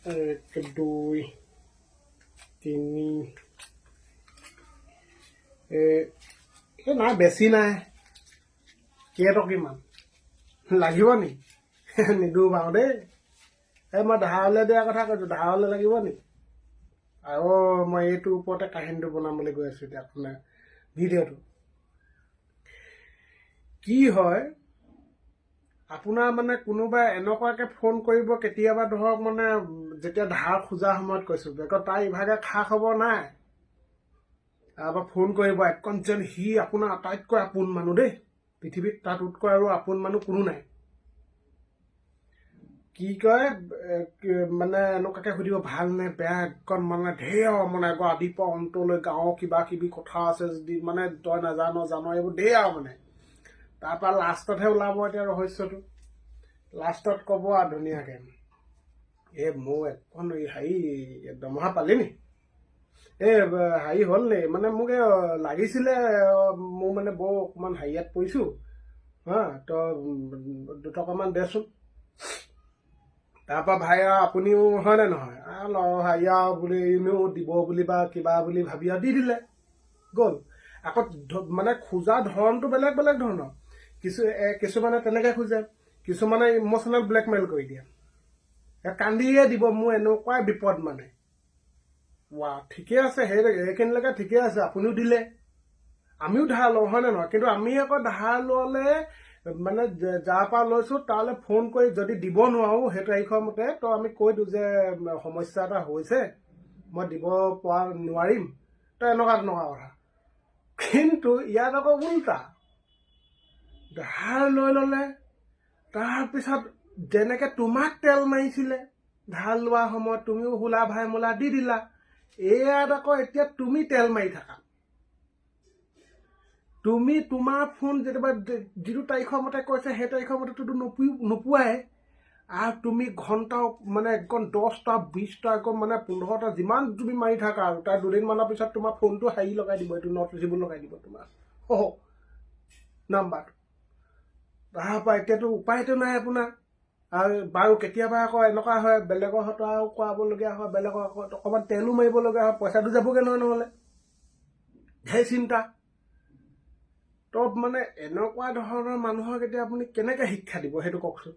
1 2 3 নাই বেছি নাই কেইটকিমান লাগিব নি নিদো বাৰু দেই মই ধাৰলৈ দিয়া কথা কৈছোঁ ধাৰলৈ লাগিব নি আৰু মই এইটোৰ ওপৰতে কাহিনীটো বনাবলৈ গৈ আছোঁ এতিয়া আপোনাৰ ভিডিঅ'টো কি হয় আপোনাৰ মানে কোনোবাই এনেকুৱাকৈ ফোন কৰিব কেতিয়াবা ধৰক মানে যেতিয়া ধাৰ খোজা সময়ত কৈছোঁ বেগত তাৰ ইভাগে খা খবৰ নাই তাৰপৰা ফোন কৰিব একণ যেন সি আপোনাৰ আটাইতকৈ আপোন মানুহ দেই পৃথিৱীত তাতকৈ আৰু আপোন মানুহ কোনো নাই কি কয় মানে এনেকুৱাকৈ সুধিব ভাল নে বেয়া একণ মানে ঢেৰ মানে আদিৰ পৰা অন্তলৈ গাঁৱৰ কিবা কিবি কথা আছে যদি মানে তই নাজানো জানো এইবোৰ ঢেৰ আৰু মানে তাৰপৰা লাষ্টতহে ওলাব এতিয়া ৰহস্যটো লাষ্টত ক'ব আৰু ধুনীয়াকৈ মোৰ এখন হেৰি দৰমহা পালি নি হেৰি হ'ল নি মানে মোক লাগিছিলে মোৰ মানে বৰ অকণমান হেৰিয়াত পৰিছোঁ তই 2 টকামান দেচোন তাৰপৰা ভাই আৰু আপুনিও হয়নে নহয় হেৰি আৰু বুলি এনেও দিব বুলি বা কিবা বুলি ভাবি আৰু দি দিলে গ'ল আকৌ মানে খোজা ধৰণটো বেলেগ বেলেগ ধৰণৰ কিছুমানে তেনেকৈ খোজে কিছুমানে ইম'চনেল ব্লেকমেইল কৰি দিয়ে কান্দিয়ে দিব মোৰ এনেকুৱাই বিপদ মানে ঠিকে আছে সেইখিনিলৈকে ঠিকে আছে আপুনিও দিলে আমিও ধাৰ লওঁ হয়নে নহয় কিন্তু আমি আকৌ ধাৰ ল'লে মানে যাৰ পৰা লৈছোঁ তালৈ ফোন কৰি যদি দিব নোৱাৰোঁ সেই তাৰিখৰ মতে তো আমি কৈ দিওঁ যে সমস্যা এটা হৈছে মই দিব পৰা নোৱাৰিম তো এনেকুৱা কথা কিন্তু ইয়াত আকৌ উল্টা ধাৰ লৈ ল'লে তাৰপিছত যেনেকৈ তোমাক তেল মাৰিছিলে ধাৰ লোৱাৰ সময়ত তুমিও হোলা ভাই মোলা দি দিলা ইয়াত আকৌ এতিয়া তুমি তেল মাৰি থাকা তুমি তোমাৰ ফোন যেতিয়াবা যিটো তাৰিখৰ মতে কৈছে সেই তাৰিখৰ মতেতো নোপোৱাই আৰু তুমি ঘণ্টা মানে একদম 10টা 20টা একদম মানে 15টা যিমান তুমি মাৰি থাকা আৰু তাৰ 2 দিনমানৰ পিছত তোমাৰ ফোনটো হেৰি লগাই দিব এইটো নট ৰিচিভেবল লগাই দিব তোমাৰ নাম্বাৰটো তাৰপৰা এতিয়াতো উপায়তো নাই আপোনাৰ আৰু বাৰু কেতিয়াবা আকৌ এনেকুৱা হয় বেলেগৰ হয়তো আৰু কৰাবলগীয়া হয় বেলেগৰ আকৌ অকণমান তেলো মাৰিবলগীয়া হয় পইচাটো যাবগৈ নহয় নহ'লে সেই চিন্তা তো মানে এনেকুৱা ধৰণৰ মানুহক এতিয়া আপুনি কেনেকৈ শিক্ষা দিব সেইটো কওকচোন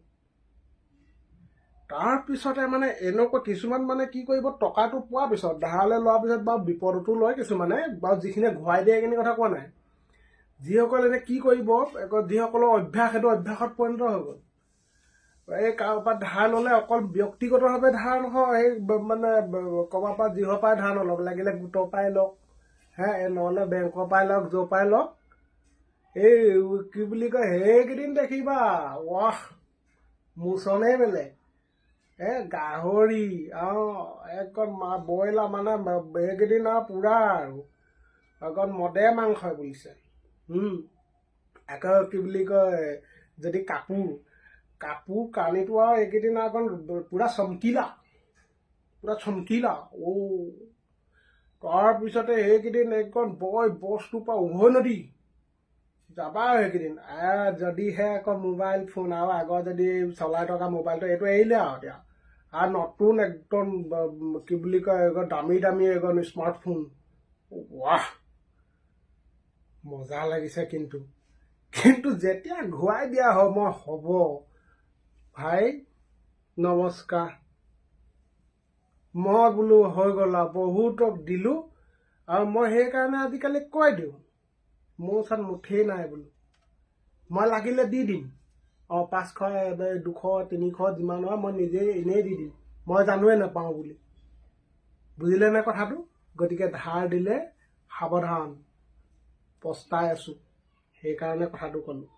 তাৰপিছতে মানে এনেকুৱা কিছুমান মানে কি কৰিব টকাটো পোৱাৰ পিছত ধাৰলৈ লোৱাৰ পিছত বাৰু বিপদতো লয় কিছুমানে বাৰু যিখিনিয়ে ঘূৰাই দিয়ে এইখিনি কথা কোৱা নাই যিসকলে এতিয়া কি কৰিব যিসকলৰ অভ্যাস সেইটো অভ্যাসত পৰিণত হৈ গ'ল এই কাৰোবাৰ ধাৰ ল'লে অকল ব্যক্তিগতভাৱে ধাৰ নহয় সেই মানে ক'ৰবাৰ পৰা যিহৰ পৰাই ধাৰ নলওক লাগিলে গোটৰ পৰাই লওক নহ'লে বেংকৰ পৰাই লওক য'ৰ পৰাই লওক এই কি বুলি কয় সেইকেইদিন দেখিবা মোচনেই বেলেগ গাহৰি একদম ব্ৰইলাৰ মানে এইকেইদিন আৰু পুৰা আৰু অকণ মদে মাংসই বুলিছে আকৌ কি বুলি কয় যদি কাপোৰ কানিটো আৰু এইকেইদিন অকণ পুৰা চমকিলা তাৰপিছতে সেইকেইদিন একদম বস্তুৰ পৰা উভৈনদী যাবা সেইকেইদিন যদিহে আকৌ মোবাইল ফোন আৰু আগৰ যদি চলাই থকা মোবাইলটো এইটো এৰিলে আৰু এতিয়া আৰু নতুন একদম কি বুলি কয় দামী একদম স্মাৰ্টফোন মজা লাগিছে কিন্তু যেতিয়া ঘূৰাই দিয়া সময় হ'ব ভাই নমস্কাৰ মই বোলো হৈ গ'ল আৰু বহুতক দিলোঁ আৰু মই সেইকাৰণে আজিকালি কৈ দিওঁ মোৰ ওচৰত মুঠেই নাই বোলো মই লাগিলে দি দিম 500 200 300 যিমান হয় মই নিজে এনেই দি দিম মই জানোৱে নাপাওঁ বুলি বুজিলে নে কথাটো গতিকে ধাৰ দিলে সাৱধান পস্তাই আছোঁ সেইকাৰণে কথাটো ক'লোঁ